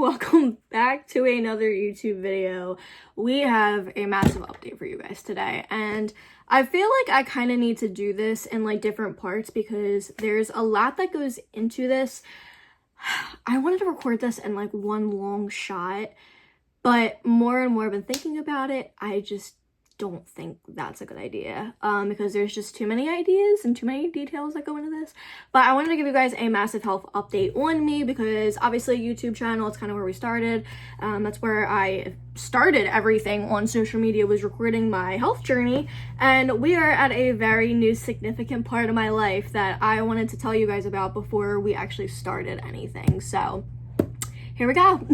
welcome back to another YouTube video. We have a massive update for you guys today, and I feel like I kind of need to do this in like different parts because there's a lot that goes into this. I wanted to record this in like one long shot, but more and more I've been thinking about it, I just don't think that's a good idea because there's just too many ideas and too many details that go into this. But I wanted to give you guys a massive health update on me because obviously YouTube channel, it's kind of where we started. That's where I started everything on social media, was recording my health journey, and we are at a very new significant part of my life that I wanted to tell you guys about before we actually started anything. So here we go.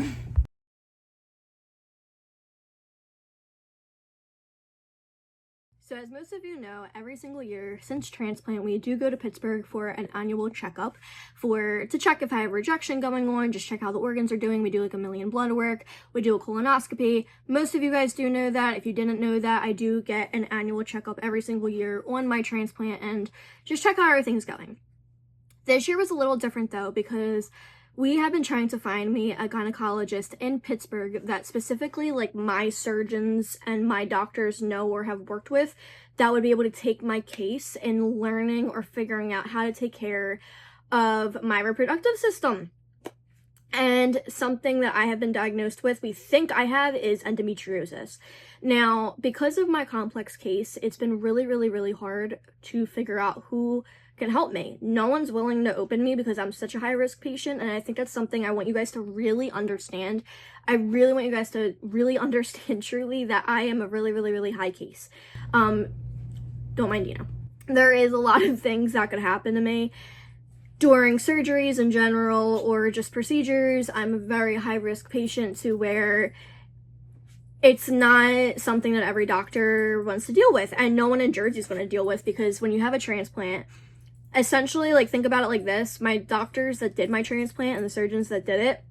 So as most of you know, every single year since transplant, we do go to Pittsburgh for an annual checkup to check if I have rejection going on, just check how the organs are doing. We do like a million blood work. We do a colonoscopy. Most of you guys do know that. If you didn't know that, I do get an annual checkup every single year on my transplant and just check how everything's going. This year was a little different though because we have been trying to find me a gynecologist in Pittsburgh that specifically like my surgeons and my doctors know or have worked with, that would be able to take my case in learning or figuring out how to take care of my reproductive system. And something that I have been diagnosed with, we think I have, is endometriosis. Now, because of my complex case, it's been really hard to figure out who can help me. No one's willing to open me because I'm such a high-risk patient, and I think that's something I want you guys to really understand. I really want you guys to really understand truly that I am a really high case. Don't mind Dina. There is a lot of things that could happen to me during surgeries in general or just procedures. I'm a very high-risk patient to where it's not something that every doctor wants to deal with, and no one in Jersey is going to deal with, because when you have a transplant, essentially, like, think about it like this. My doctors that did my transplant and the surgeons that did it,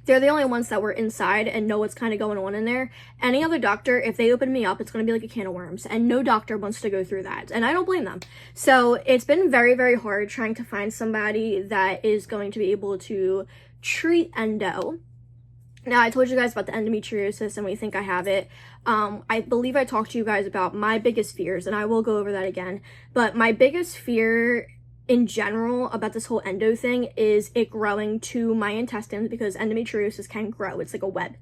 they're the only ones that were inside and know what's kind of going on in there. Any other doctor, if they open me up, it's going to be like a can of worms, and no doctor wants to go through that, and I don't blame them. So it's been very hard trying to find somebody that is going to be able to treat endo. Now, I told you guys about the endometriosis and we think I have it. I believe I talked to you guys about my biggest fears, and I will go over that again. But my biggest fear in general about this whole endo thing is it growing to my intestines, because endometriosis can grow. It's like a web.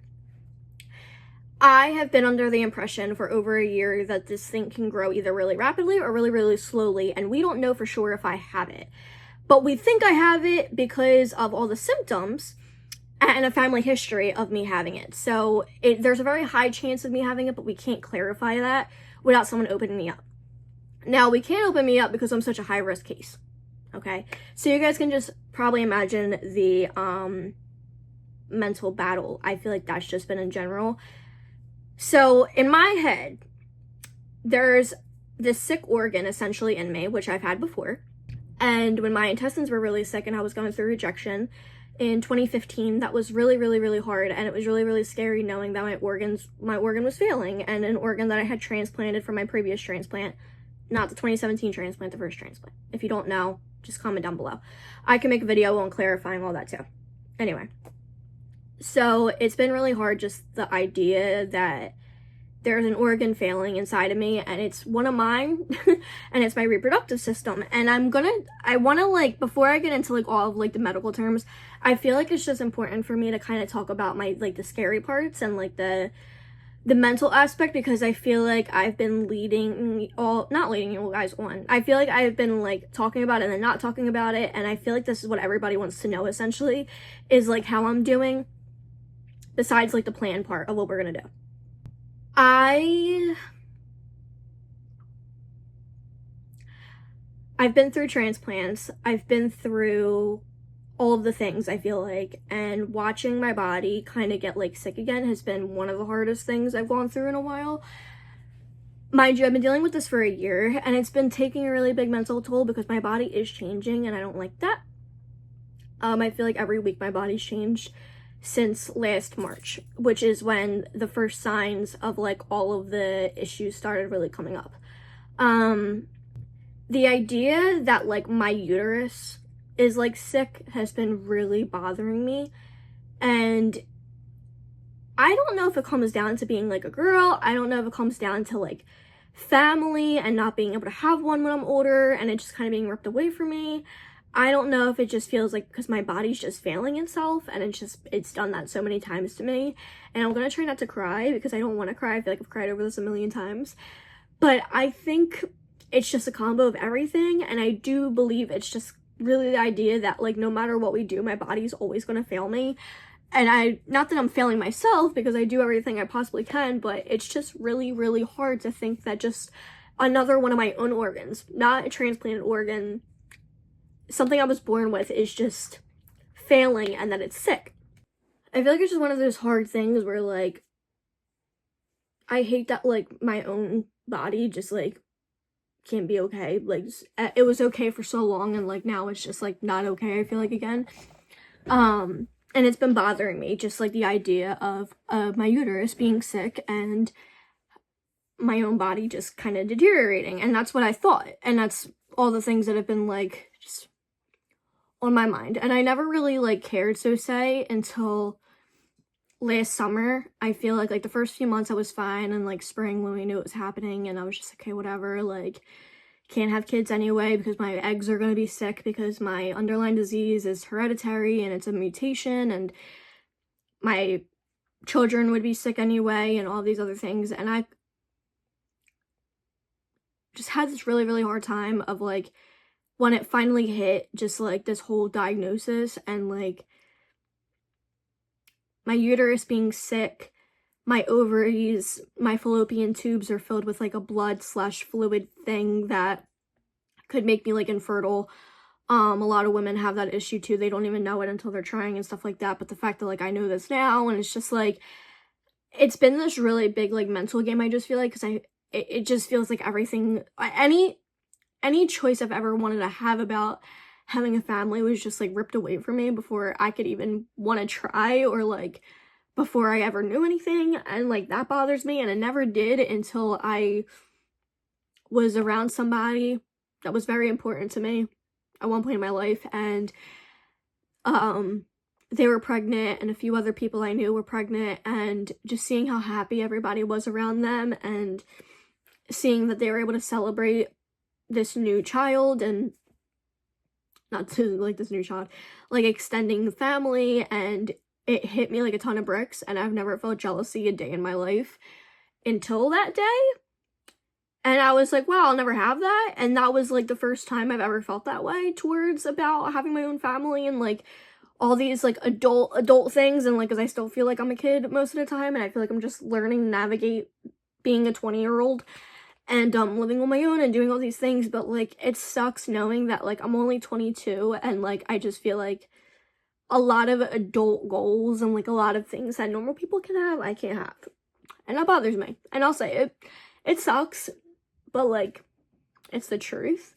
I have been under the impression for over a year that this thing can grow either really rapidly or really slowly, and we don't know for sure if I have it. But we think I have it because of all the symptoms and a family history of me having it. So there's a very high chance of me having it, but we can't clarify that without someone opening me up. Now, we can't open me up because I'm such a high-risk case, okay? So you guys can just probably imagine the mental battle I feel like that's just been in general. So in my head, there's this sick organ essentially in me, which I've had before. And when my intestines were really sick and I was going through rejection in 2015, that was really hard, and it was really scary knowing that my organ was failing, and an organ that I had transplanted from my previous transplant, not the 2017 transplant, the first transplant. If you don't know, just comment down below. I can make a video on clarifying all that too. Anyway, so it's been really hard, just the idea that there's an organ failing inside of me, and it's one of mine, and it's my reproductive system. And I want to, like, before I get into, like, all of, like, the medical terms, I feel like it's just important for me to kind of talk about my, like, the scary parts and, like, the mental aspect, because I feel like I've been not leading you guys on. I feel like I've been, like, talking about it and then not talking about it, and I feel like this is what everybody wants to know, essentially, is, like, how I'm doing, besides, like, the plan part of what we're gonna do. I've been through transplants. I've been through all of the things, I feel like, and watching my body kind of get, like, sick again has been one of the hardest things I've gone through in a while. Mind you, I've been dealing with this for a year, and it's been taking a really big mental toll because my body is changing, and I don't like that. I feel like every week my body's changed since last March, which is when the first signs of, like, all of the issues started really coming up. The idea that, like, my uterus is, like, sick has been really bothering me, And I don't know if it comes down to being like a girl. I don't know if it comes down to like family and not being able to have one when I'm older and it just kind of being ripped away from me. I don't know if it just feels like because my body's just failing itself, and it's done that so many times to me. And I'm gonna try not to cry because I don't want to cry. I feel like I've cried over this a million times. But I think it's just a combo of everything, and I do believe it's just really the idea that like no matter what we do, my body's always gonna fail me. And not that I'm failing myself because I do everything I possibly can, but it's just really, really hard to think that just another one of my own organs, not a transplanted organ, something I was born with, is just failing and that it's sick. I feel like it's just one of those hard things where like I hate that like my own body just like can't be okay. Like it was okay for so long and like now it's just like not okay, I feel like, again. And it's been bothering me, just like the idea of my uterus being sick and my own body just kind of deteriorating. And that's what I thought, and that's all the things that have been like just on my mind. And I never really like cared, so say, until last summer. I feel like the first few months I was fine, and like spring when we knew it was happening and I was just okay, whatever, like can't have kids anyway because my eggs are going to be sick because my underlying disease is hereditary and it's a mutation, and my children would be sick anyway and all these other things. And I just had this really, really hard time of like when it finally hit, just like this whole diagnosis and like my uterus being sick, my ovaries, my fallopian tubes are filled with like a blood/fluid thing that could make me like infertile. A lot of women have that issue too. They don't even know it until they're trying and stuff like that. But the fact that like I know this now, and it's just like it's been this really big like mental game, I just feel like, because it just feels like everything, any choice I've ever wanted to have about having a family was just like ripped away from me before I could even want to try, or like before I ever knew anything. And like that bothers me, and it never did until I was around somebody that was very important to me at one point in my life, and they were pregnant and a few other people I knew were pregnant, and just seeing how happy everybody was around them and seeing that they were able to celebrate this new child, and not to like this new child, like extending the family, and it hit me like a ton of bricks. And I've never felt jealousy a day in my life until that day. And I was like, wow, I'll never have that. And that was like the first time I've ever felt that way towards about having my own family and like all these like adult things. And like, because I still feel like I'm a kid most of the time, and I feel like I'm just learning to navigate being a 20-year-old and living on my own and doing all these things. But like it sucks knowing that like I'm only 22, and like I just feel like a lot of adult goals and like a lot of things that normal people can have, I can't have. And that bothers me. And I'll say it sucks, but like it's the truth.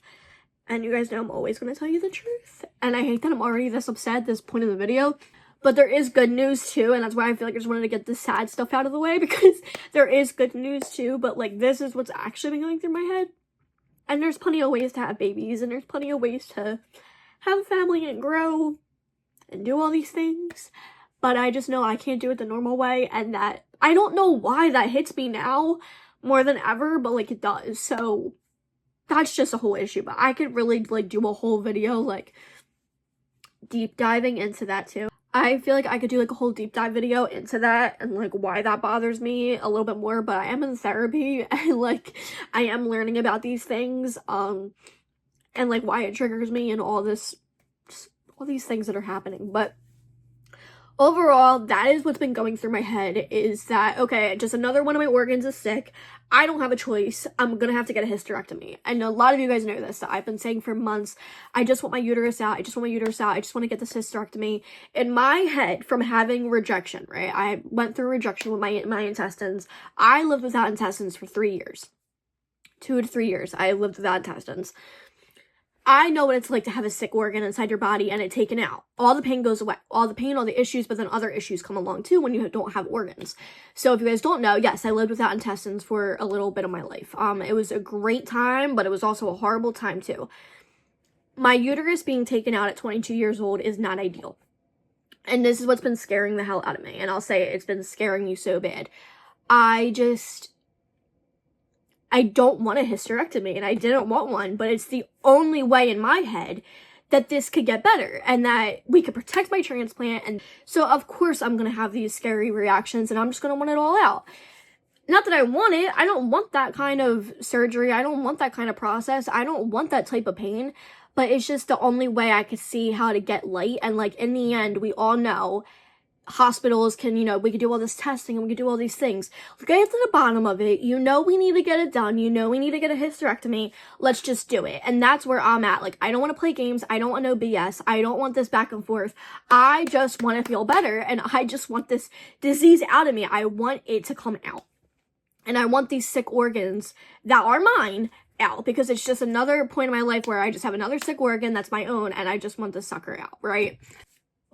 And you guys know I'm always going to tell you the truth. And I hate that I'm already this upset at this point in the video. But there is good news too, and that's why I feel like I just wanted to get the sad stuff out of the way, because there is good news too, but like this is what's actually been going through my head. And there's plenty of ways to have babies, and there's plenty of ways to have a family and grow and do all these things. But I just know I can't do it the normal way, and that I don't know why that hits me now more than ever, but like it does. So that's just a whole issue. But I could really like do a whole video like deep diving into that too. I feel like I could do like a whole deep dive video into that and like why that bothers me a little bit more, but I am in therapy and like I am learning about these things and like why it triggers me and all these things that are happening. But overall, that is what's been going through my head, is that, okay, just another one of my organs is sick. I don't have a choice. I'm gonna have to get a hysterectomy. I know a lot of you guys know this, that I've been saying for months, I just want my uterus out. I just want my uterus out. I just want to get this hysterectomy. In my head, from having rejection, right? I went through rejection with my intestines. I lived without intestines for 3 years. 2 to 3 years, I lived without intestines. I know what it's like to have a sick organ inside your body and it taken out. All the pain goes away. All the pain, all the issues, but then other issues come along too when you don't have organs. So if you guys don't know, yes, I lived without intestines for a little bit of my life. It was a great time, but it was also a horrible time too. My uterus being taken out at 22 years old is not ideal. and this is what's been scaring the hell out of me, and I'll say it's been scaring me so bad. I don't want a hysterectomy, and I didn't want one, but it's the only way in my head that this could get better and that we could protect my transplant. And so of course I'm gonna have these scary reactions, and I'm just gonna want it all out. Not that I want it. I don't want that kind of surgery. I don't want that kind of process. I don't want that type of pain, but it's just the only way I could see how to get light. And like, in the end, we all know hospitals can, we could do all this testing and we could do all these things. Let's get to the bottom of it. We need to get it done. We need to get a hysterectomy. Let's just do it. And that's where I'm at. Like, I don't want to play games. I don't want no BS. I don't want this back and forth. I just want to feel better, and I just want this disease out of me. I want it to come out. And I want these sick organs that are mine out, because it's just another point in my life where I just have another sick organ that's my own, and I just want this sucker out, right?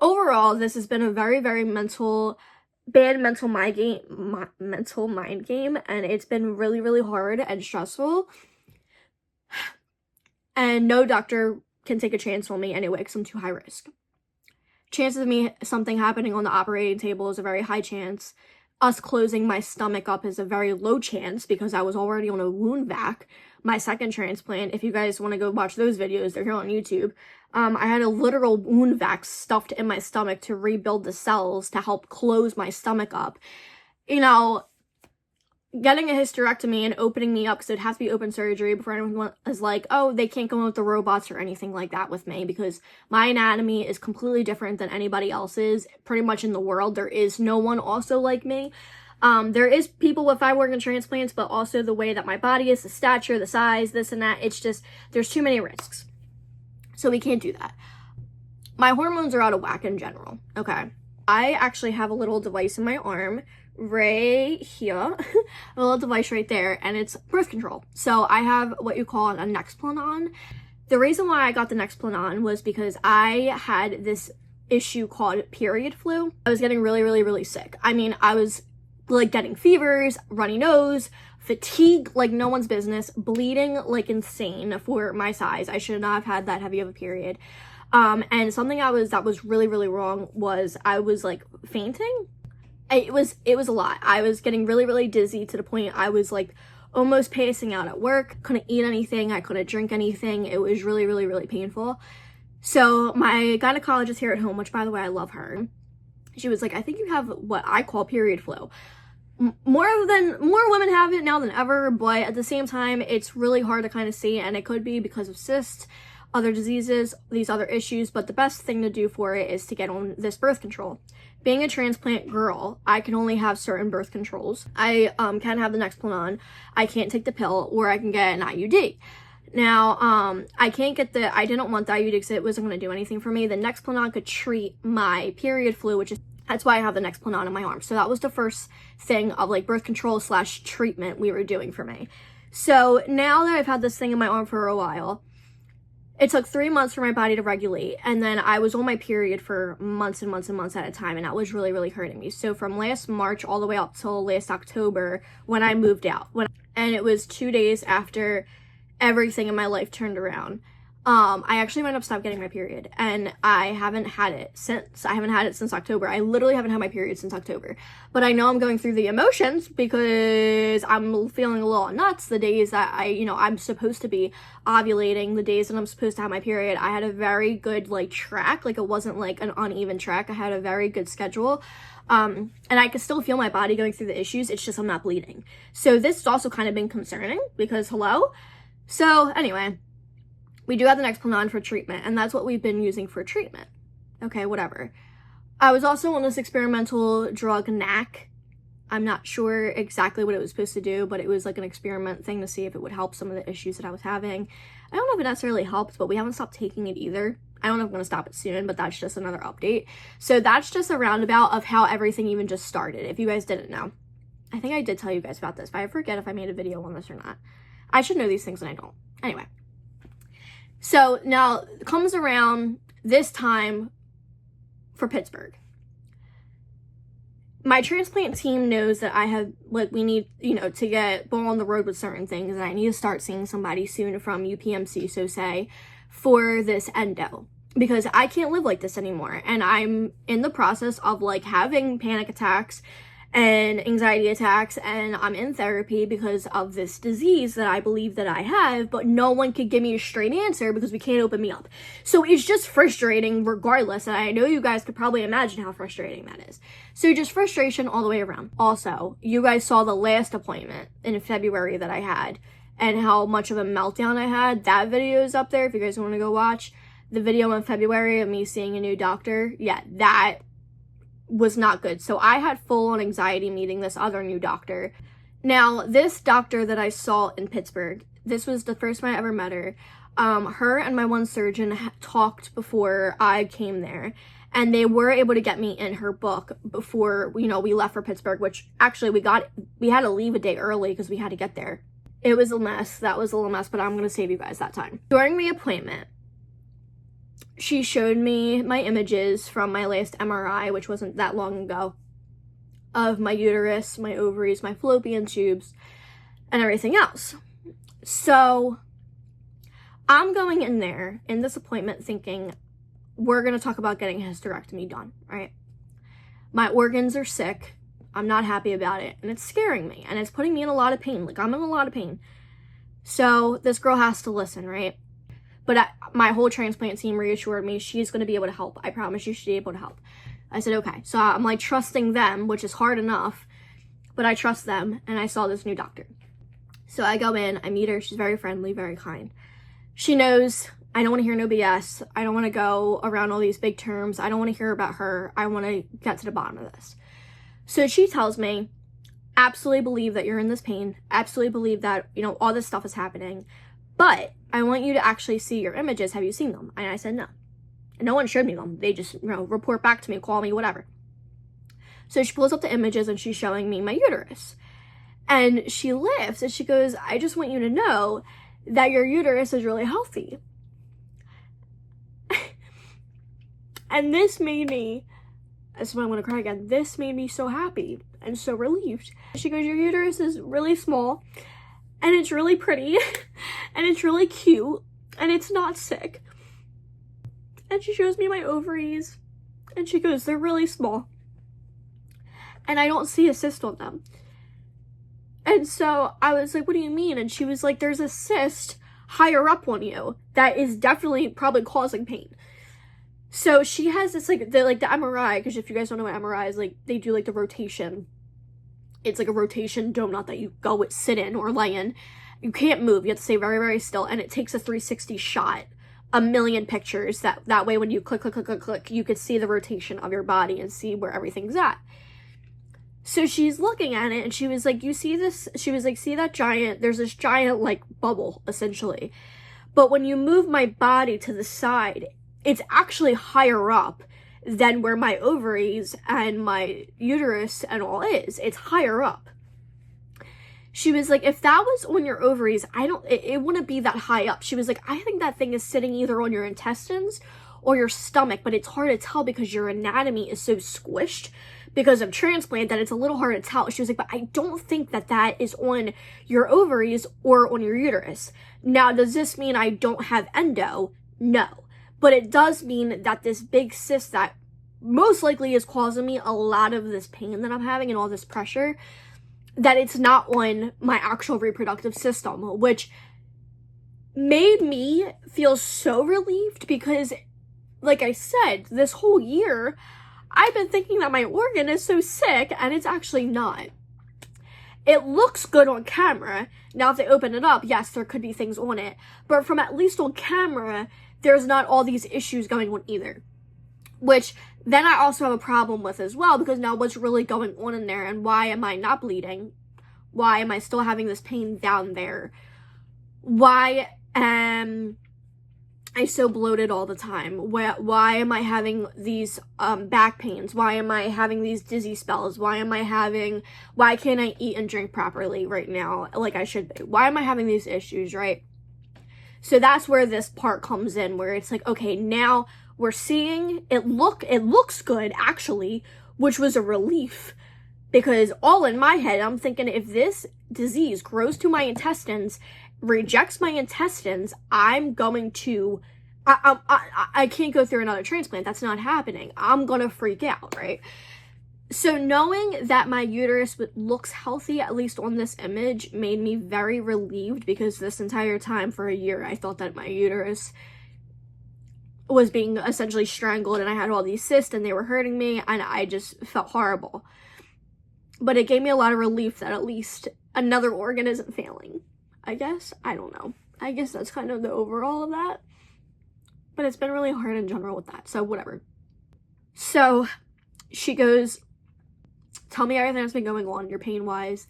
Overall, this has been a very, very bad mental mind game, and it's been really, really hard and stressful. And no doctor can take a chance on me anyway, because I'm too high risk. Chances of me something happening on the operating table is a very high chance. Us closing my stomach up is a very low chance, because I was already on a wound vac. My second transplant, if you guys want to go watch those videos, they're here on YouTube. I had a literal wound vac stuffed in my stomach to rebuild the cells to help close my stomach up. Getting a hysterectomy and opening me up, because it has to be open surgery before anyone is like, oh, they can't go with the robots or anything like that with me, because my anatomy is completely different than anybody else's pretty much in the world. There is no one also like me. There is people with 5 organ transplants, but also the way that my body is, the stature, the size, this and that, it's just, there's too many risks. So we can't do that. My hormones are out of whack in general, okay? I actually have a little device in my arm right here, a little device right there, and it's birth control. So I have what you call a Nexplanon. The reason why I got the Nexplanon was because I had this issue called period flu. I was getting really, really, really sick. I mean, I was like getting fevers, runny nose, fatigue like no one's business, bleeding like insane for my size. I should not have had that heavy of a period. And something that was really, really wrong was I was like fainting. It was a lot. I was getting really, really dizzy to the point I was like almost passing out at work. Couldn't eat anything. I couldn't drink anything. It was really, really, really painful. So my gynecologist here at home, which by the way, I love her, she was like, I think you have what I call period flu. More women have it now than ever, but at the same time, it's really hard to kind of see, and it could be because of cysts, other diseases, these other issues, but the best thing to do for it is to get on this birth control. Being a transplant girl, I can only have certain birth controls. I can have the Nexplanon, I can't take the pill, or I can get an IUD. Now, I didn't want the IUD because it wasn't going to do anything for me. The Nexplanon could treat my period flu, that's why I have the Nexplanon in my arm. So that was the first thing of like birth control / treatment we were doing for me. So now that I've had this thing in my arm for a while, it took 3 months for my body to regulate, and then I was on my period for months and months and months at a time, and that was really, really hurting me. So from last March all the way up till last October when I moved out, and it was 2 days after everything in my life turned around, I actually might have stopped getting my period, and I haven't had it since. I haven't had it since October. I literally haven't had my period since October. But I know I'm going through the emotions because I'm feeling a little nuts the days that I'm supposed to be ovulating, the days that I'm supposed to have my period. I had a very good track. It wasn't like an uneven track. I had a very good schedule. And I could still feel my body going through the issues. It's just I'm not bleeding. So this has also kind of been concerning because hello. So anyway, we do have the Nexplanon for treatment, and that's what we've been using for treatment. Okay, whatever. I was also on this experimental drug NAC. I'm not sure exactly what it was supposed to do, but it was like an experiment thing to see if it would help some of the issues that I was having. I don't know if it necessarily helped, but we haven't stopped taking it either. I don't know if I'm going to stop it soon, but that's just another update. So that's just a roundabout of how everything even just started, if you guys didn't know. I think I did tell you guys about this, but I forget if I made a video on this or not. I should know these things and I don't. Anyway. So now comes around this time for Pittsburgh. My transplant team knows that I have, we need, to get ball on the road with certain things, and I need to start seeing somebody soon from UPMC, so say, for this endo. because I can't live like this anymore. And I'm in the process of like having panic attacks and anxiety attacks, and I'm in therapy because of this disease that I believe that I have, but no one could give me a straight answer because we can't open me up. So it's just frustrating regardless, and I know you guys could probably imagine how frustrating that is. So just frustration all the way around. Also, you guys saw the last appointment in February that I had and how much of a meltdown I had. That video is up there if you guys want to go watch the video in February of me seeing a new doctor. Yeah, that was not good. So I had full-on anxiety meeting this other new doctor. Now, this doctor that I saw in Pittsburgh, this was the first time I ever met her. Her and my one surgeon talked before I came there, and they were able to get me in her book before, you know, we left for Pittsburgh, which actually we had to leave a day early because we had to get there. It was a mess. That was a little mess, but I'm going to save you guys that time. During the appointment, she showed me my images from my last MRI, which wasn't that long ago, of my uterus, my ovaries, my fallopian tubes, and everything else. So I'm going in there in this appointment thinking we're going to talk about getting a hysterectomy done, right? My organs are sick. I'm not happy about it, and it's scaring me, and it's putting me in a lot of pain. Like, I'm in a lot of pain. So this girl has to listen, right? But my whole transplant team reassured me she's going to be able to help. I promise you she'll be able to help. I said, okay. So I'm like trusting them, which is hard enough, but I trust them. And I saw this new doctor. So I go in, I meet her. She's very friendly, very kind. She knows I don't want to hear no BS. I don't want to go around all these big terms. I don't want to hear about her. I want to get to the bottom of this. So she tells me, absolutely believe that you're in this pain. Absolutely believe that, you know, all this stuff is happening. But I want you to actually see your images. Have you seen them? And I said, no. And no one showed me them. They just, you know, report back to me, call me, whatever. So she pulls up the images and she's showing me my uterus. And she laughs and she goes, I just want you to know that your uterus is really healthy. And this made me, that's when I want to cry again, this made me so happy and so relieved. She goes, your uterus is really small, and it's really pretty, and it's really cute, and it's not sick. And she shows me my ovaries, and she goes, they're really small, and I don't see a cyst on them. And so I was like, what do you mean? And she was like, there's a cyst higher up on you that is definitely probably causing pain. So she has this, like the MRI, because if you guys don't know what MRI is, like, they do, like, the rotation. It's like a rotation donut that you go sit in or lay in. You can't move. You have to stay very, very still. And it takes a 360 shot, a million pictures. That way when you click, you could see the rotation of your body and see where everything's at. So she's looking at it and she was like, you see this? She was like, see that giant? There's this giant, like, bubble, essentially. But when you move my body to the side, it's actually higher up than where my ovaries and my uterus and all is. It's higher up. She was like, if that was on your ovaries, it wouldn't be that high up. She was like, I think that thing is sitting either on your intestines or your stomach, but it's hard to tell because your anatomy is so squished because of transplant that it's a little hard to tell. She was like, but I don't think that is on your ovaries or on your uterus. Now, does this mean I don't have endo? No. But it does mean that this big cyst that most likely is causing me a lot of this pain that I'm having and all this pressure, that it's not on my actual reproductive system, which made me feel so relieved because, like I said, this whole year, I've been thinking that my organ is so sick, and it's actually not. It looks good on camera. Now, if they open it up, yes, there could be things on it. But from at least on camera, there's not all these issues going on either. Which then I also have a problem with as well, because now what's really going on in there, and why am I not bleeding? Why am I still having this pain down there? Why am I so bloated all the time? Why am I having these back pains? Why am I having these dizzy spells? Why can't I eat and drink properly right now like I should be? Why am I having these issues, right? So that's where this part comes in, where it's like, okay, now we're seeing it looks good, actually, which was a relief. Because all in my head, I'm thinking, if this disease grows to my intestines, rejects my intestines, I'm going to I can't go through another transplant. That's not happening. I'm gonna freak out, right? So knowing that my uterus looks healthy, at least on this image, made me very relieved, because this entire time for a year, I thought that my uterus was being essentially strangled and I had all these cysts and they were hurting me and I just felt horrible. But it gave me a lot of relief that at least another organ isn't failing, I guess. I don't know. I guess that's kind of the overall of that. But it's been really hard in general with that, so whatever. So she goes, tell me everything that's been going on, your pain-wise.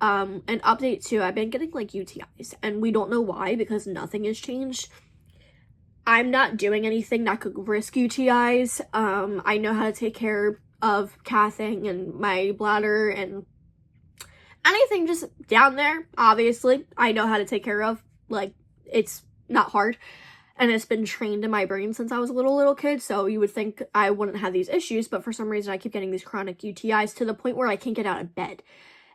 An update too, I've been getting like UTIs, and we don't know why, because nothing has changed. I'm not doing anything that could risk UTIs. I know how to take care of cathing and my bladder and anything just down there, obviously, I know how to take care of. Like, it's not hard. And it's been trained in my brain since I was a little kid, so you would think I wouldn't have these issues, but for some reason I keep getting these chronic UTIs to the point where I can't get out of bed.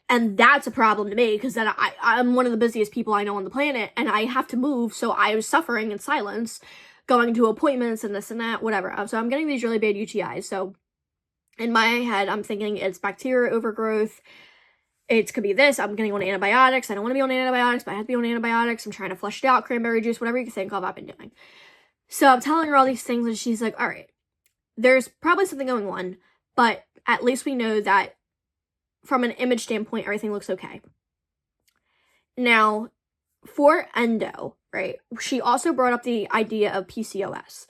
And that's a problem to me, because then I'm one of the busiest people I know on the planet, and I have to move, so I was suffering in silence, going to appointments and this and that, whatever. So I'm getting these really bad UTIs, so in my head, I'm thinking it's bacteria overgrowth, it could be this, I'm getting on antibiotics, I don't want to be on antibiotics, but I have to be on antibiotics, I'm trying to flush it out, cranberry juice, whatever you can think of, I've been doing. So I'm telling her all these things, and she's like, all right, there's probably something going on, but at least we know that from an image standpoint, everything looks okay. Now, for endo, right, she also brought up the idea of PCOS.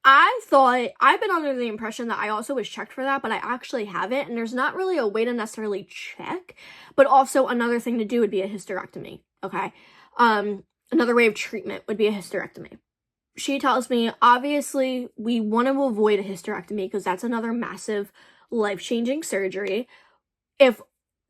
I've been under the impression that I also was checked for that, but I actually haven't, and there's not really a way to necessarily check, but also another thing to do would be a hysterectomy, okay? Another way of treatment would be a hysterectomy. She tells me, obviously, we want to avoid a hysterectomy because that's another massive life-changing surgery. If,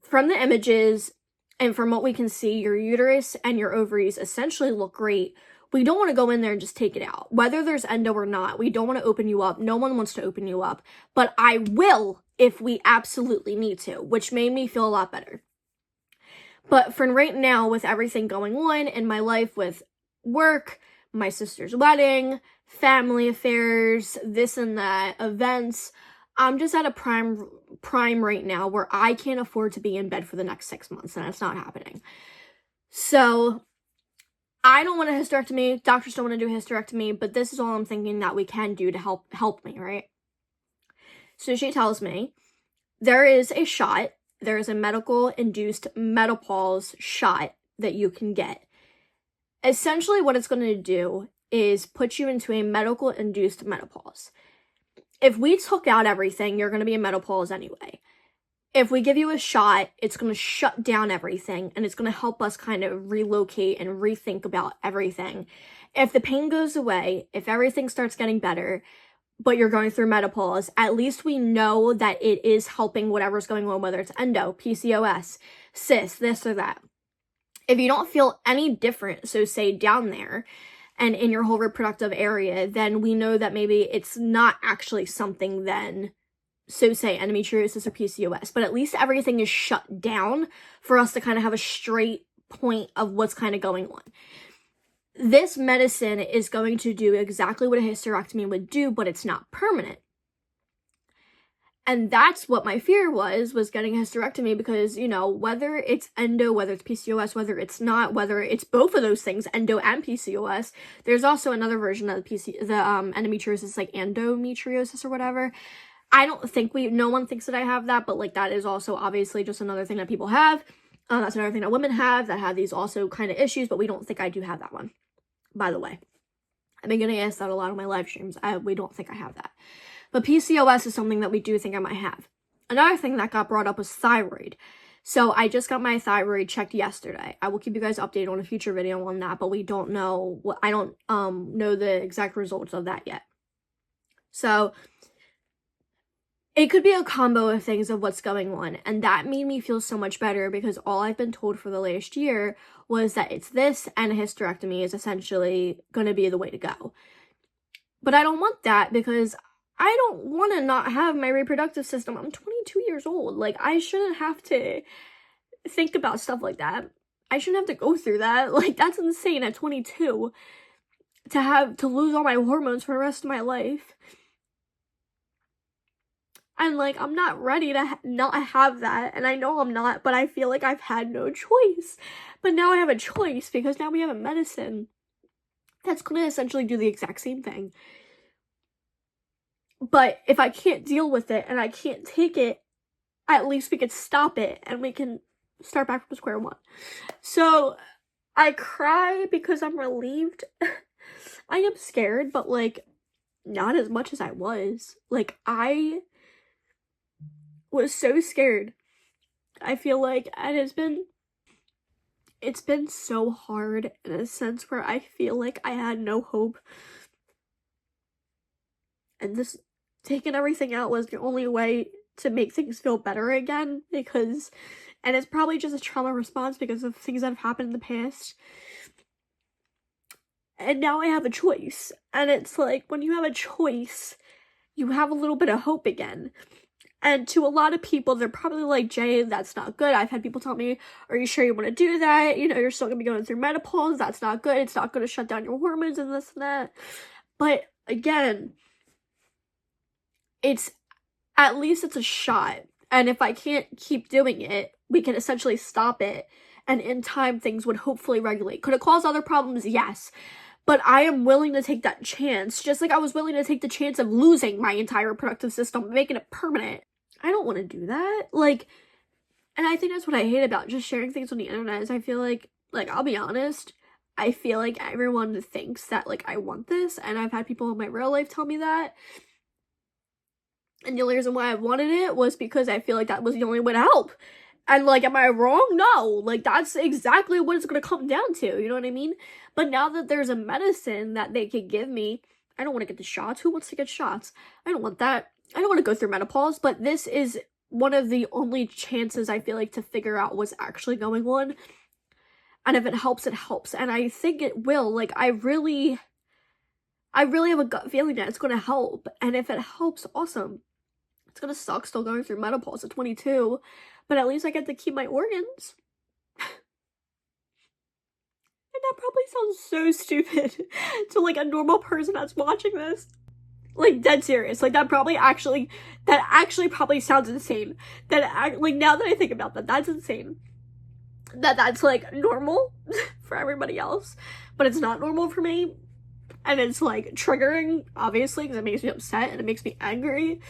from the images and from what we can see, your uterus and your ovaries essentially look great, we don't want to go in there and just take it out. Whether there's endo or not, we don't want to open you up. No one wants to open you up. But I will if we absolutely need to, which made me feel a lot better. But for right now, with everything going on in my life with work, my sister's wedding, family affairs, this and that, events, I'm just at a prime right now where I can't afford to be in bed for the next 6 months, and it's not happening. So I don't want a hysterectomy. Doctors don't want to do a hysterectomy, but this is all I'm thinking that we can do to help me, right? So she tells me there is a shot. There is a medical-induced menopause shot that you can get. Essentially, what it's going to do is put you into a medical-induced menopause. If we took out everything, you're going to be in menopause anyway. If we give you a shot, it's going to shut down everything, and it's going to help us kind of relocate and rethink about everything. If the pain goes away, if everything starts getting better, but you're going through menopause, at least we know that it is helping whatever's going on, whether it's endo, PCOS, cysts, this or that. If you don't feel any different, so say down there, and in your whole reproductive area, then we know that maybe it's not actually something then, so say endometriosis or PCOS, but at least everything is shut down for us to kind of have a straight point of what's kind of going on. This medicine is going to do exactly what a hysterectomy would do, but it's not permanent. And that's what my fear was getting a hysterectomy, because, you know, whether it's endo, whether it's PCOS, whether it's not, whether it's both of those things, endo and PCOS, there's also another version of the endometriosis, like endometriosis or whatever. I don't think no one thinks that I have that, but like that is also obviously just another thing that people have. That's another thing that women have that have these also kind of issues, but we don't think I do have that one, by the way. I've been getting asked that a lot on my live streams. We don't think I have that. But PCOS is something that we do think I might have. Another thing that got brought up was thyroid. So I just got my thyroid checked yesterday. I will keep you guys updated on a future video on that, but we don't know I don't know the exact results of that yet. So it could be a combo of things of what's going on, and that made me feel so much better, because all I've been told for the last year was that it's this, and a hysterectomy is essentially going to be the way to go. But I don't want that, because I don't want to not have my reproductive system. I'm 22 years old. Like, I shouldn't have to think about stuff like that. I shouldn't have to go through that. Like, that's insane at 22. to lose all my hormones for the rest of my life. And like, I'm not ready to not have that, and I know I'm not, but I feel like I've had no choice. But now I have a choice, because now we have a medicine that's going to essentially do the exact same thing. But if I can't deal with it and I can't take it, at least we could stop it and we can start back from square one. So I cry because I'm relieved. I am scared, but like, not as much as I was. Like, I was so scared. I feel like it's been so hard in a sense where I feel like I had no hope. And this, taking everything out was the only way to make things feel better again, because, and it's probably just a trauma response because of things that have happened in the past. And now I have a choice. And it's like, when you have a choice, you have a little bit of hope again. And to a lot of people, they're probably like, Jay, that's not good. I've had people tell me, are you sure you want to do that? You know, you're still going to be going through menopause. That's not good. It's not going to shut down your hormones and this and that. But again, at least it's a shot. And if I can't keep doing it, we can essentially stop it. And in time, things would hopefully regulate. Could it cause other problems? Yes. But I am willing to take that chance, just like I was willing to take the chance of losing my entire reproductive system, making it permanent. I don't want to do that. Like, and I think that's what I hate about just sharing things on the internet, is I feel like, I'll be honest, I feel like everyone thinks that, like, I want this, and I've had people in my real life tell me that. And the only reason why I wanted it was because I feel like that was the only way to help. And, like, am I wrong? No. Like, that's exactly what it's going to come down to, you know what I mean? But now that there's a medicine that they could give me, I don't want to get the shots. Who wants to get shots? I don't want that. I don't want to go through menopause, but this is one of the only chances I feel like to figure out what's actually going on. And if it helps, it helps. And I think it will. Like, I really have a gut feeling that it's going to help. And if it helps, awesome. It's going to suck still going through menopause at 22, but at least I get to keep my organs. And that probably sounds so stupid to, like, a normal person that's watching this. Like, dead serious. Like, that actually probably sounds insane. Like, now that I think about that, that's insane. That's, like, normal for everybody else, but it's not normal for me. And it's, like, triggering, obviously, because it makes me upset and it makes me angry.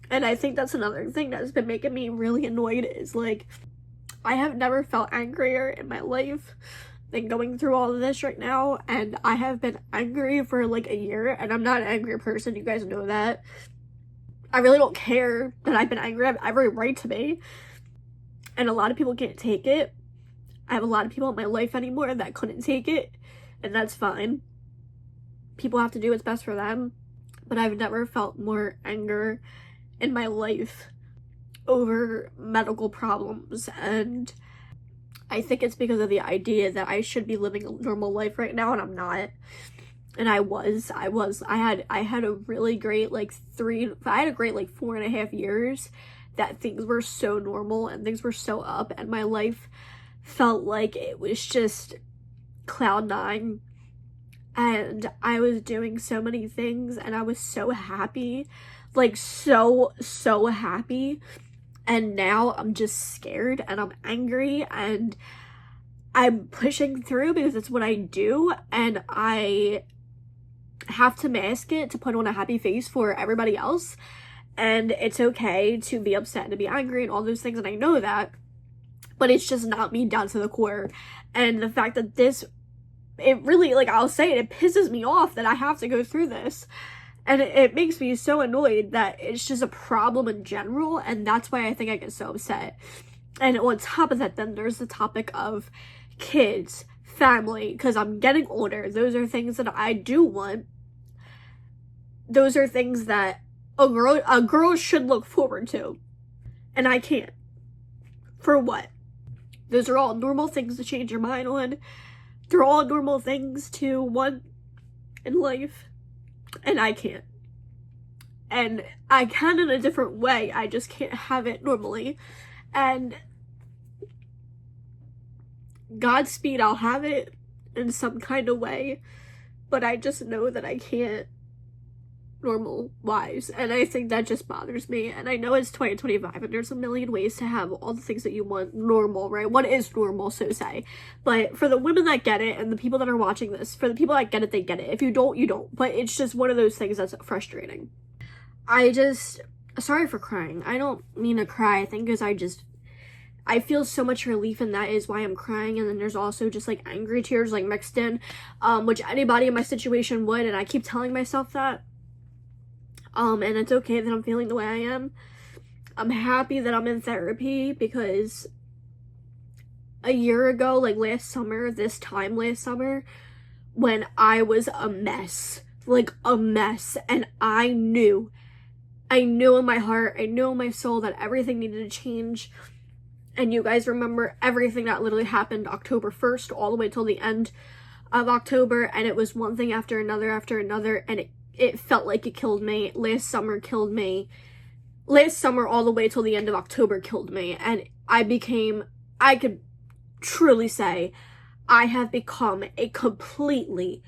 And I think that's another thing that's been making me really annoyed, is, like, I have never felt angrier in my life than going through all of this right now. And I have been angry for, like, a year, and I'm not an angry person, you guys know that. I really don't care that I've been angry. I have every right to be. And a lot of people can't take it. I have a lot of people in my life anymore that couldn't take it, and that's fine. People have to do what's best for them. But I've never felt more anger in my life over medical problems, and I think it's because of the idea that I should be living a normal life right now, and I'm not. And I had a really great, like, 4.5 years that things were so normal and things were so up, and my life felt like it was just cloud nine. And I was doing so many things, and I was so happy, like, so happy. And now I'm just scared, and I'm angry, and I'm pushing through because it's what I do, and I have to mask it to put on a happy face for everybody else. And it's okay to be upset and to be angry and all those things, and I know that, but it's just not me down to the core. And the fact that it really, like, I'll say it pisses me off that I have to go through this. And it makes me so annoyed that it's just a problem in general, and that's why I think I get so upset. And on top of that, then there's the topic of kids, family, because I'm getting older. Those are things that I do want. Those are things that a girl should look forward to. And I can't. For what? Those are all normal things to change your mind on. They're all normal things to want in life. And I can't. And I can in a different way. I just can't have it normally. And Godspeed, I'll have it in some kind of way. but I just know that I can't normal wise, and I think that just bothers me. And I know it's 2025 and there's a million ways to have all the things that you want normal, right? What is normal, so say. But for the women that get it and the people that are watching this, for the people that get it, they get it. If you don't, you don't. But it's just one of those things that's frustrating. Sorry for crying. I don't mean to cry. I think because I feel so much relief, and that is why I'm crying. And then there's also just like angry tears like mixed in, which anybody in my situation would, and I keep telling myself that. And it's okay that I'm feeling the way I am. I'm happy that I'm in therapy, because a year ago, like last summer, when I was a mess, and I knew in my heart, I knew in my soul that everything needed to change. And you guys remember everything that literally happened October 1st all the way till the end of October, and it was one thing after another, and it felt like it killed me. Last summer killed me. Last summer all the way till the end of October killed me. And I could truly say I have become a completely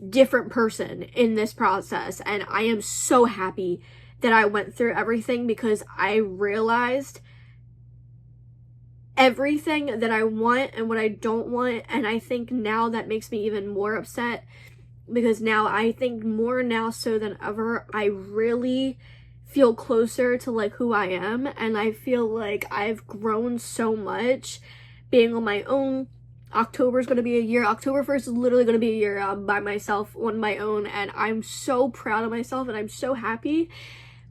different person in this process. And I am so happy that I went through everything, because I realized everything that I want and what I don't want. And I think now that makes me even more upset, because now I think more now so than ever, I really feel closer to like who I am, and I feel like I've grown so much being on my own. October is going to be a year. October 1st is literally going to be a year by myself on my own, and I'm so proud of myself, and I'm so happy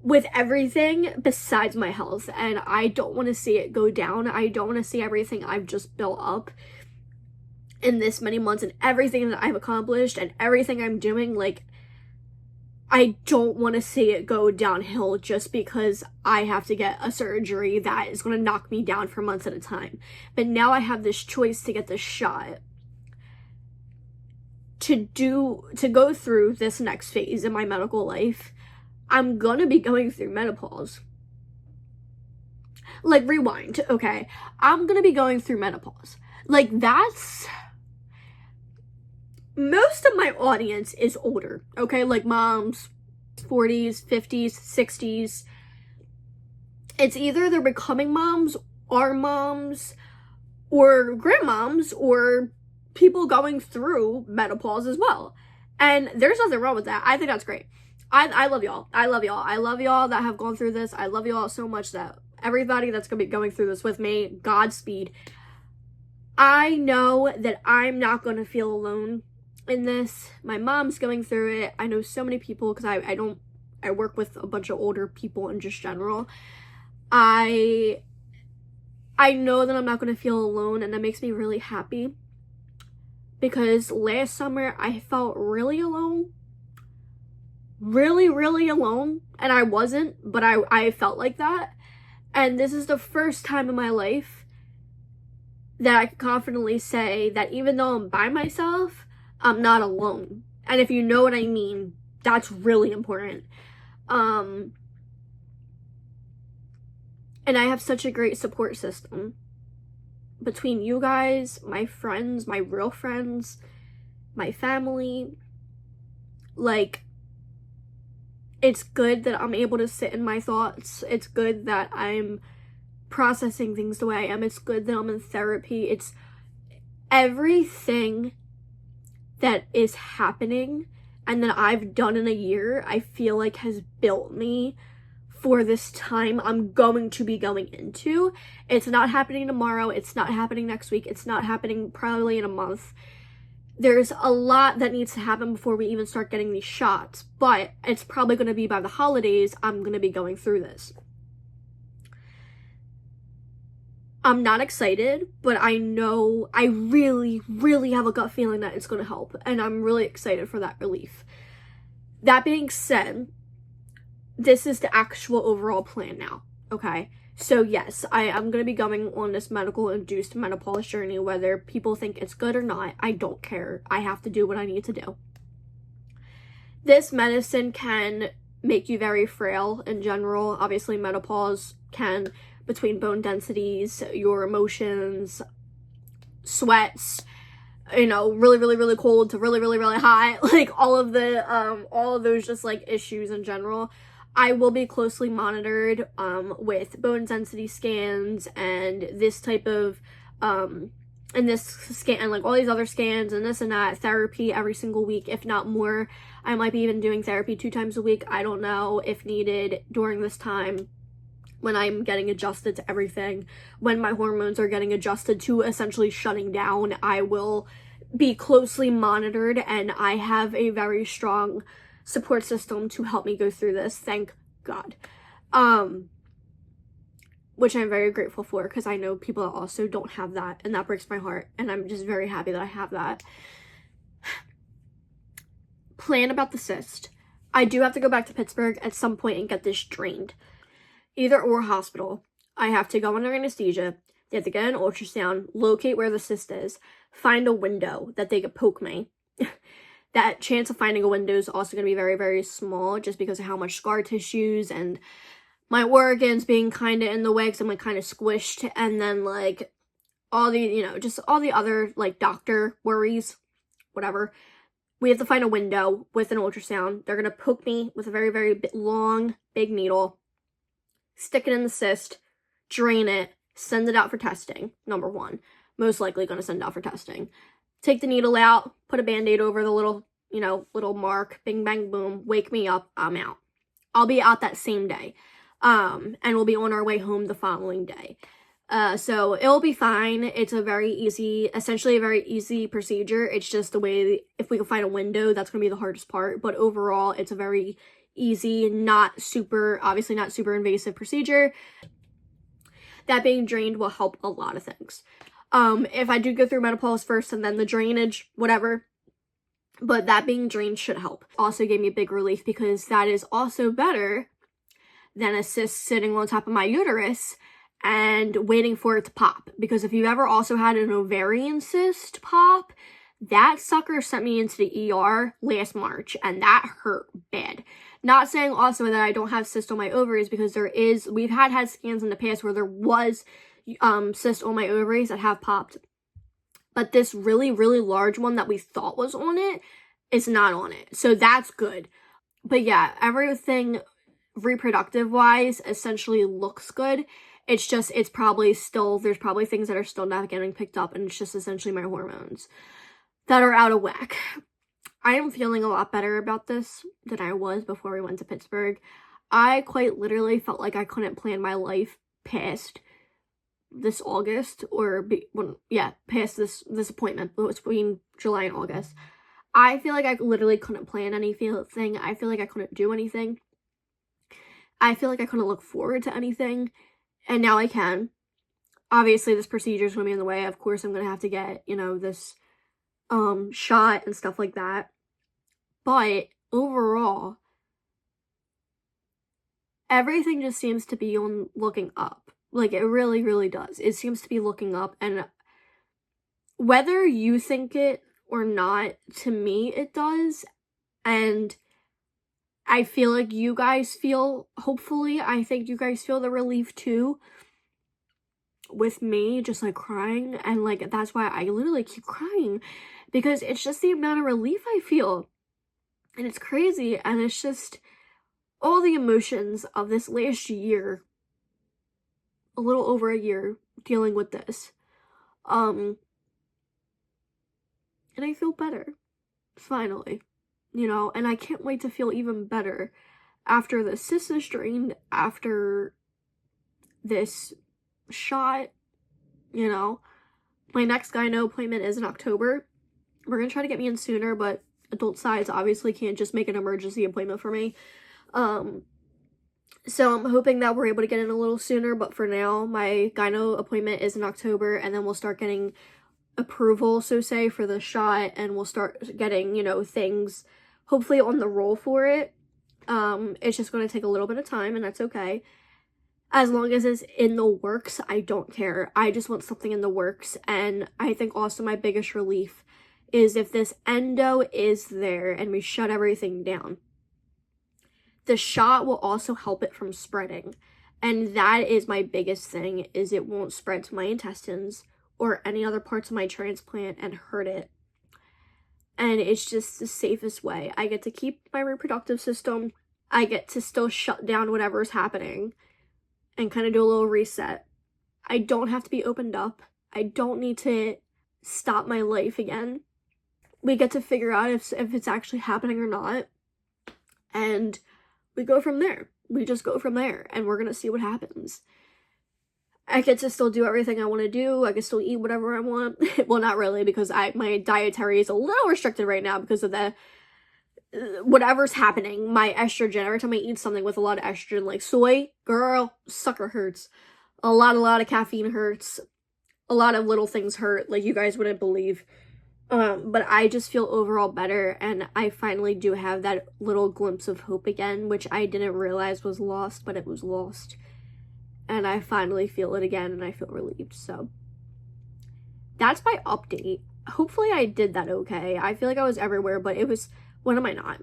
with everything besides my health, and I don't want to see it go down. I don't want to see everything I've just built up in this many months and everything that I've accomplished and everything I'm doing, like, I don't want to see it go downhill just because I have to get a surgery that is going to knock me down for months at a time. But now I have this choice to get this shot to go through this next phase in my medical life. I'm gonna be going through menopause. Like, rewind, okay? I'm gonna be going through menopause. Like, most of my audience is older, okay? Like moms, 40s, 50s, 60s. It's either they're becoming moms, are moms, or grandmoms, or people going through menopause as well. And there's nothing wrong with that. I think that's great. I love y'all. I love y'all. I love y'all that have gone through this. I love y'all so much, that everybody that's gonna be going through this with me, Godspeed. I know that I'm not gonna feel alone in this. My mom's going through it. I know so many people, because I work with a bunch of older people in just general. I know that I'm not going to feel alone, and that makes me really happy, because last summer I felt really alone. Really, really alone, and I wasn't, but I felt like that. And this is the first time in my life that I can confidently say that even though I'm by myself, I'm not alone. And if you know what I mean, that's really important. And I have such a great support system between you guys, my friends, my real friends, my family. Like, it's good that I'm able to sit in my thoughts. It's good that I'm processing things the way I am. It's good that I'm in therapy. It's everything that is happening and that I've done in a year, I feel like has built me for this time I'm going to be going into. It's not happening tomorrow. It's not happening next week. It's not happening probably in a month. There's a lot that needs to happen before we even start getting these shots, but it's probably going to be by the holidays I'm going to be going through this. I'm not excited, but I know I really, really have a gut feeling that it's going to help, and I'm really excited for that relief. That being said, this is the actual overall plan now, okay? So yes, I am going to be going on this medical-induced menopause journey, whether people think it's good or not. I don't care. I have to do what I need to do. This medicine can make you very frail in general. Obviously, menopause can, between bone densities, your emotions, sweats, you know, really, really, really cold to really, really, really hot, like all of those just like issues in general. I will be closely monitored with bone density scans and this type of and this scan and like all these other scans and this and that, therapy every single week, if not more. I might be even doing therapy 2 times a week. I don't know, if needed during this time when I'm getting adjusted to everything, when my hormones are getting adjusted to essentially shutting down. I will be closely monitored, and I have a very strong support system to help me go through this, thank God. Which I'm very grateful for, because I know people also don't have that, and that breaks my heart, and I'm just very happy that I have that. Plan about the cyst. I do have to go back to Pittsburgh at some point and get this drained. Either or hospital. I have to go under anesthesia. They have to get an ultrasound, locate where the cyst is, find a window that they could poke me. That chance of finding a window is also going to be very, very small, just because of how much scar tissues and my organs being kind of in the way, because I'm like kind of squished, and then like all the, you know, just all the other like doctor worries, whatever. We have to find a window with an ultrasound. They're going to poke me with a very, very long, big needle, stick it in the cyst, drain it, send it out for testing, number 1. Most likely going to send it out for testing. Take the needle out, put a band-aid over the little, you know, little mark, bing, bang, boom, wake me up, I'm out. I'll be out that same day. And we'll be on our way home the following day. So it'll be fine. It's a very easy, essentially a very easy procedure. It's just the way, if we can find a window, that's going to be the hardest part. But overall, it's a very easy, obviously not super invasive procedure. That being drained will help a lot of things. If I do go through menopause first and then the drainage, whatever, but that being drained should help. Also gave me a big relief, because that is also better than a cyst sitting on top of my uterus and waiting for it to pop. Because if you've ever also had an ovarian cyst pop, that sucker sent me into the ER last March, and that hurt bad. Not saying also that I don't have cyst on my ovaries, because we've had scans in the past where there was cyst on my ovaries that have popped. But this really, really large one that we thought was on it is not on it. So that's good. But yeah, everything reproductive wise essentially looks good. It's just, there's probably things that are still not getting picked up, and it's just essentially my hormones that are out of whack. I am feeling a lot better about this than I was before we went to Pittsburgh. I quite literally felt like I couldn't plan my life past this August, past this appointment between July and August. I feel like I literally couldn't plan anything. I feel like I couldn't do anything. I feel like I couldn't look forward to anything, and now I can. Obviously, this procedure is going to be in the way. Of course, I'm going to have to get, you know, this shot and stuff like that. But overall, everything just seems to be looking up. Like, it really, really does. It seems to be looking up, and whether you think it or not, to me, it does. And I feel like you guys feel, hopefully, I think you guys feel the relief too, with me just like crying. And like, that's why I literally keep crying, because it's just the amount of relief I feel, and it's crazy. And it's just all the emotions of this last year, a little over a year, dealing with this, and I feel better, finally. You know, and I can't wait to feel even better after the cyst is drained, after this shot, you know. My next gyno appointment is in October. We're going to try to get me in sooner, but adult sides obviously can't just make an emergency appointment for me. So I'm hoping that we're able to get in a little sooner, but for now, my gyno appointment is in October, and then we'll start getting approval, so say, for the shot, and we'll start getting, you know, things hopefully on the roll for it. It's just going to take a little bit of time, and that's okay. As long as it's in the works, I don't care. I just want something in the works. And I think also my biggest relief is if this endo is there and we shut everything down, the shot will also help it from spreading. And that is my biggest thing, is it won't spread to my intestines or any other parts of my transplant and hurt it and it's just the safest way. I get to keep my reproductive system. I get to still shut down whatever is happening and kind of do a little reset. I don't have to be opened up. I don't need to stop my life again. We get to figure out if it's actually happening or not. And we go from there. We just go from there, and we're gonna see what happens. I get to still do everything I want to do. I can still eat whatever I want. Well, not really, because my dietary is a little restricted right now because of the whatever's happening. My estrogen, every time I eat something with a lot of estrogen, like soy, girl, sucker hurts. A lot of caffeine hurts. A lot of little things hurt, like you guys wouldn't believe. But I just feel overall better, and I finally do have that little glimpse of hope again, which I didn't realize was lost, but it was lost. And I finally feel it again, and I feel relieved. So that's my update. Hopefully I did that okay. I feel like I was everywhere, but it was, when am I not?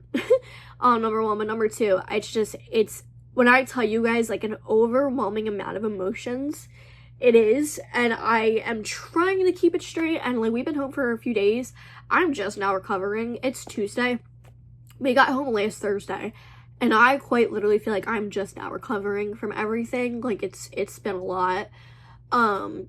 Number one. But number two, it's when I tell you guys, like, an overwhelming amount of emotions, it is, and I am trying to keep it straight. And like, we've been home for a few days. I'm just now recovering. It's Tuesday. We got home last Thursday, and I quite literally feel like I'm just now recovering from everything. Like, it's been a lot. And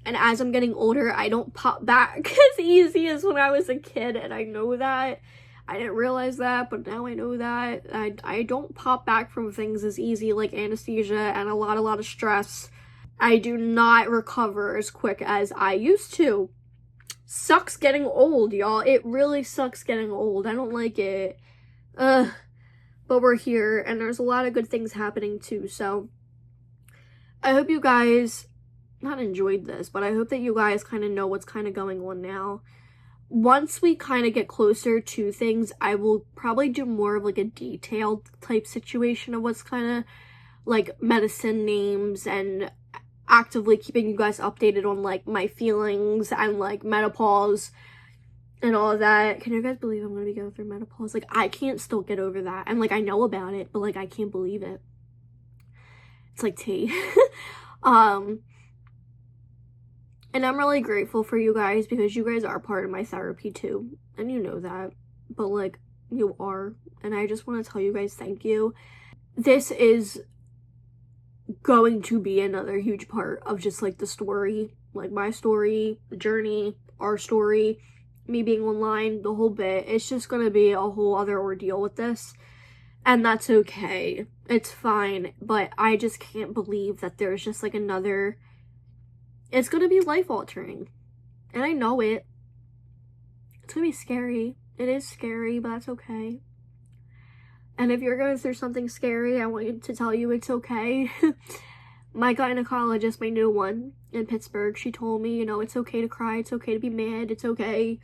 as I'm getting older, I don't pop back as easy as when I was a kid, and I know that. I didn't realize that, but now I know that. I don't pop back from things as easy, like anesthesia and a lot of stress. I do not recover as quick as I used to. Sucks getting old, y'all. It really sucks getting old. I don't like it. But we're here, and there's a lot of good things happening too, so I hope you guys not enjoyed this, but I hope that you guys kind of know what's kind of going on now. Once we kind of get closer to things, I will probably do more of like a detailed type situation of what's kind of like medicine names, and actively keeping you guys updated on like my feelings and like menopause and all of that. Can you guys believe I'm gonna be going through menopause? Like, I can't still get over that, and like, I know about it, but like, I can't believe it. It's like tea. And I'm really grateful for you guys, because you guys are part of my therapy too. And you know that. But like, you are. And I just want to tell you guys thank you. This is going to be another huge part of just like the story. Like my story, the journey, our story, me being online, the whole bit. It's just going to be a whole other ordeal with this. And that's okay. It's fine. But I just can't believe that there's just like another... It's gonna be life-altering, and I know it. It's gonna be scary. It is scary, but that's okay. And if you're going through something scary, I want to tell you it's okay. My gynecologist, my new one in Pittsburgh, she told me, you know, it's okay to cry, it's okay to be mad, it's okay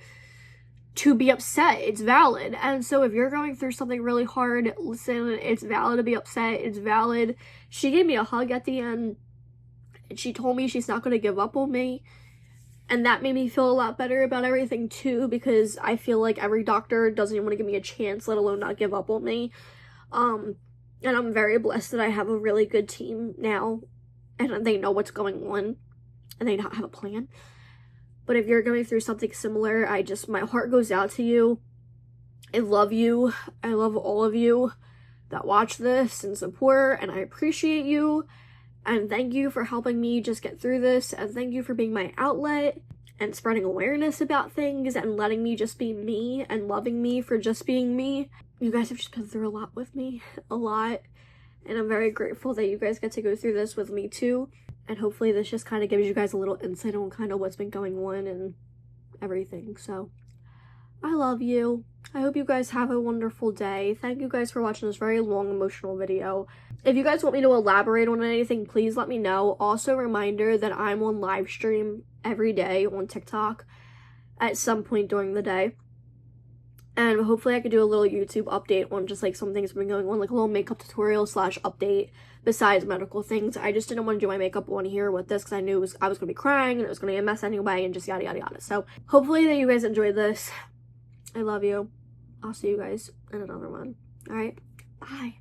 to be upset, it's valid. And so if you're going through something really hard, listen, it's valid to be upset, it's valid. She gave me a hug at the end. She told me she's not going to give up on me, and that made me feel a lot better about everything too, because I feel like every doctor doesn't even want to give me a chance, let alone not give up on me. And I'm very blessed that I have a really good team now, and they know what's going on, and they not have a plan. But if you're going through something similar, my heart goes out to you. I love you. I love all of you that watch this and support, and I appreciate you. And thank you for helping me just get through this, and thank you for being my outlet and spreading awareness about things and letting me just be me and loving me for just being me. You guys have just been through a lot with me, a lot, and I'm very grateful that you guys get to go through this with me too. And hopefully this just kind of gives you guys a little insight on kind of what's been going on and everything. So I love you. I hope you guys have a wonderful day. Thank you guys for watching this very long emotional video. If you guys want me to elaborate on anything, please let me know. Also, reminder that I'm on live stream every day on TikTok at some point during the day. And hopefully I could do a little YouTube update on just like some things that have been going on, like a little makeup tutorial / update besides medical things. I just didn't want to do my makeup on here with this because I knew I was going to be crying and it was going to be a mess anyway, and just yada yada yada. So hopefully that you guys enjoyed this. I love you. I'll see you guys in another one. Alright, bye.